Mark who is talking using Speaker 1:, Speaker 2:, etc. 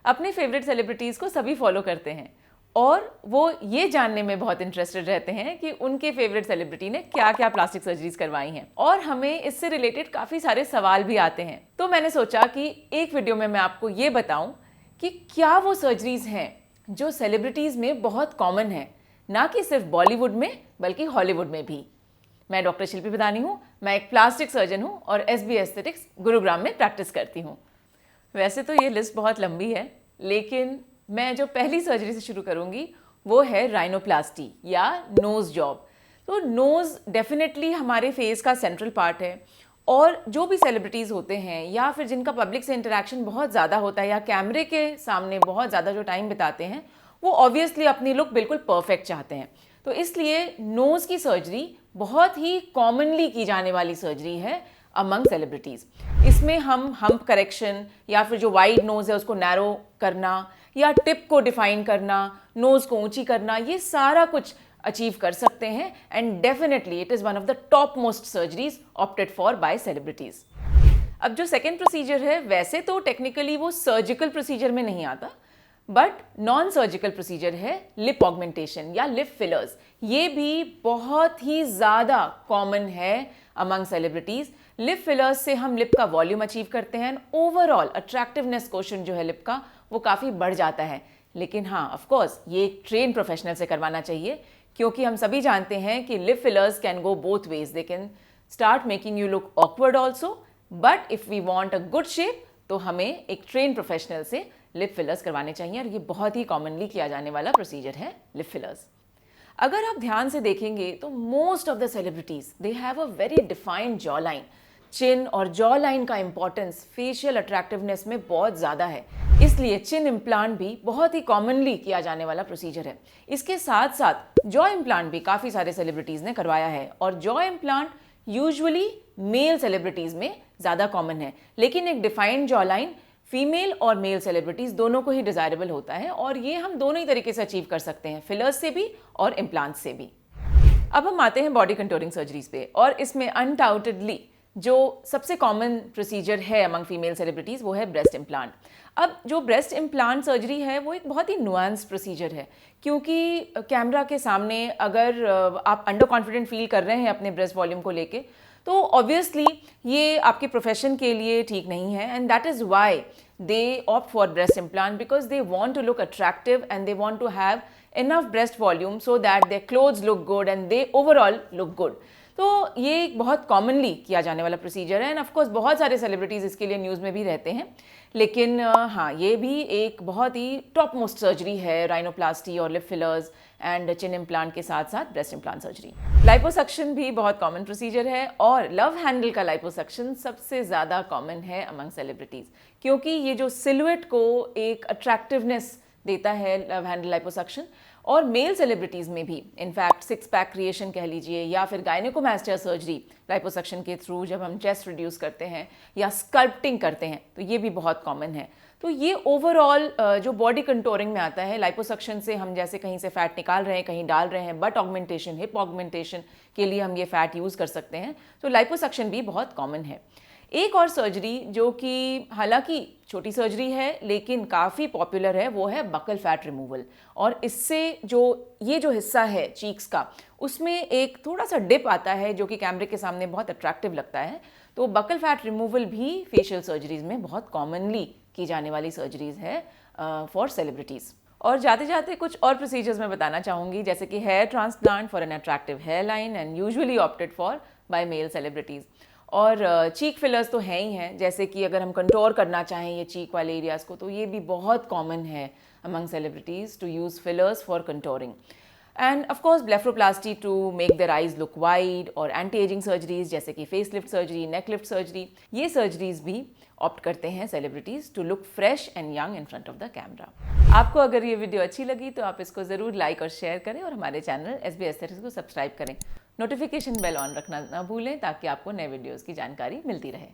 Speaker 1: अपने favourite celebrities को सभी फॉलो करते हैं और वो ये जानने में बहुत इंटरेस्टेड रहते हैं कि उनके फेवरेट सेलिब्रिटी ने क्या क्या प्लास्टिक सर्जरीज करवाई हैं और हमें इससे रिलेटेड काफ़ी सारे सवाल भी आते हैं। तो मैंने सोचा कि एक वीडियो में मैं आपको ये बताऊं कि क्या वो सर्जरीज हैं जो सेलिब्रिटीज़ में बहुत कॉमन है, ना कि सिर्फ बॉलीवुड में बल्कि हॉलीवुड में भी। मैं डॉक्टर शिल्पी बदानी हूँ, मैं एक प्लास्टिक सर्जन हूँ और एसबी एस्थेटिक्स गुरुग्राम में प्रैक्टिस करती हूँ। वैसे तो ये लिस्ट बहुत लंबी है, लेकिन मैं जो पहली सर्जरी से शुरू करूँगी वो है राइनोप्लास्टी या नोज़ जॉब। तो नोज़ डेफिनेटली हमारे फेस का सेंट्रल पार्ट है और जो भी सेलिब्रिटीज़ होते हैं या फिर जिनका पब्लिक से इंटरेक्शन बहुत ज़्यादा होता है या कैमरे के सामने बहुत ज़्यादा जो टाइम बिताते हैं, वो ऑब्वियसली अपनी लुक बिल्कुल परफेक्ट चाहते हैं। तो इसलिए नोज़ की सर्जरी बहुत ही कॉमनली की जाने वाली सर्जरी है अमंग सेलिब्रिटीज़। इसमें हम हम्प करेक्शन या फिर जो वाइड नोज़ है उसको नैरो करना या टिप को डिफाइन करना, नोज़ को ऊंची करना, ये सारा कुछ अचीव कर सकते हैं and definitely it is one of the top most surgeries opted for by celebrities. अब जो सेकेंड प्रोसीजर है वैसे तो टेक्निकली वो सर्जिकल प्रोसीजर में नहीं आता, बट नॉन सर्जिकल प्रोसीजर है लिप ऑगमेंटेशन या लिप फिलर्स। ये भी बहुत ही ज़्यादा कॉमन है अमंग सेलिब्रिटीज़। लिप फिलर्स से हम लिप का वॉल्यूम अचीव करते हैं, ओवरऑल अट्रैक्टिवनेस क्वोशंट जो है लिप का वो काफ़ी बढ़ जाता है। लेकिन हाँ, ऑफ कोर्स ये एक ट्रेन प्रोफेशनल से करवाना चाहिए, क्योंकि हम सभी जानते हैं कि lip fillers can go both ways. They can start making you look awkward also, but if we want a good shape तो हमें एक ट्रेन प्रोफेशनल से लिप फिलर्स करवाने चाहिए और ये बहुत ही कॉमनली किया जाने वाला प्रोसीजर है लिप फिलर्स। अगर आप ध्यान से देखेंगे तो most of the celebrities they have a very defined jaw line. Chin और जॉ लाइन का इंपॉर्टेंस फेशियल अट्रैक्टिवनेस में बहुत ज़्यादा है, इसलिए चिन इम्प्लांट भी बहुत ही कॉमनली किया जाने वाला प्रोसीजर है। इसके साथ साथ जॉ इम्प्लांट भी काफ़ी सारे सेलिब्रिटीज़ ने करवाया है और jaw implant usually male celebrities में ज़्यादा कॉमन है, लेकिन एक डिफाइंड जॉ लाइन फीमेल और मेल सेलिब्रिटीज़ दोनों को ही डिज़ायरेबल होता है और ये हम दोनों ही तरीके से अचीव कर सकते हैं, फिलर्स से भी और इम्प्लांट से भी। अब हम आते हैं बॉडी कंटूरिंग सर्जरीज पे और इसमें अनडाउटेडली जो सबसे कॉमन प्रोसीजर है अमंग फीमेल सेलिब्रिटीज़ वो है ब्रेस्ट इम्प्लांट। अब जो ब्रेस्ट इम्प्लांट सर्जरी है वो एक बहुत ही नुआंस प्रोसीजर है, क्योंकि कैमरा के सामने अगर आप अंडर कॉन्फिडेंट फील कर रहे हैं अपने ब्रेस्ट वॉल्यूम को लेके तो ऑब्वियसली ये आपके प्रोफेशन के लिए ठीक नहीं है and that is why they opt for breast implant, because they want to look attractive and they want to have enough breast volume so that their clothes look good and they overall look good। तो ये एक बहुत commonly किया जाने वाला procedure है and of course बहुत सारे सेलिब्रिटीज़ इसके लिए न्यूज़ में भी रहते हैं। लेकिन हाँ, ये भी एक बहुत ही टॉप मोस्ट सर्जरी है, राइनोप्लास्टी और lip fillers and chin implant के साथ साथ ब्रेस्ट इम्प्लांट सर्जरी। लाइपोसक्शन भी बहुत कॉमन प्रोसीजर है और लव हैंडल का लाइपोसक्शन सबसे ज़्यादा कॉमन है अमंग सेलिब्रिटीज़, क्योंकि ये जो सिलुएट को एक अट्रैक्टिवनेस देता है लव हैंडल लाइपोसक्शन। और मेल सेलिब्रिटीज़ में भी इनफैक्ट सिक्स पैक क्रिएशन कह लीजिए या फिर गायनेकोमास्टिया सर्जरी लाइपोसक्शन के थ्रू जब हम चेस्ट रिड्यूस करते हैं या स्कल्पटिंग करते हैं तो ये भी बहुत कॉमन है। तो ये ओवरऑल जो बॉडी कंटोरिंग में आता है, लाइपोसक्शन से हम जैसे कहीं से फैट निकाल रहे हैं, कहीं डाल रहे हैं, बट ऑगमेंटेशन, हिप ऑगमेंटेशन के लिए हम ये फैट यूज़ कर सकते हैं, तो लाइपोसक्शन भी बहुत कॉमन है। एक और सर्जरी जो कि हालांकि छोटी सर्जरी है लेकिन काफ़ी पॉपुलर है वो है बकल फैट रिमूवल। और इससे ये जो हिस्सा है चीक्स का उसमें एक थोड़ा सा डिप आता है जो कि कैमरे के सामने बहुत अट्रैक्टिव लगता है। तो बकल फैट रिमूवल भी फेशियल सर्जरीज में बहुत कॉमनली की जाने वाली सर्जरीज है फॉर सेलिब्रिटीज़। और जाते जाते कुछ और प्रोसीजर्स मैं बताना चाहूँगी, जैसे कि hair transplant for an attractive hair line and usually opted for by male celebrities. और चीक फिलर्स तो हैं ही हैं, जैसे कि अगर हम कंटोर करना चाहें ये चीक वाले एरियाज़ को तो ये भी बहुत कॉमन है among celebrities to use fillers for contouring. And of course blepharoplasty to make their eyes look wide और एंटी एजिंग सर्जरीज जैसे कि face lift surgery, neck lift surgery, ये सर्जरीज भी ऑप्ट करते हैं celebrities to look fresh and young in front of the camera. आपको अगर ये वीडियो अच्छी लगी तो आप इसको ज़रूर लाइक और शेयर करें और हमारे चैनल एसबी एस्थेटिक्स को सब्सक्राइब करें। नोटिफिकेशन बेल ऑन रखना ना भूलें ताकि आपको नए वीडियोज़ की जानकारी मिलती रहे।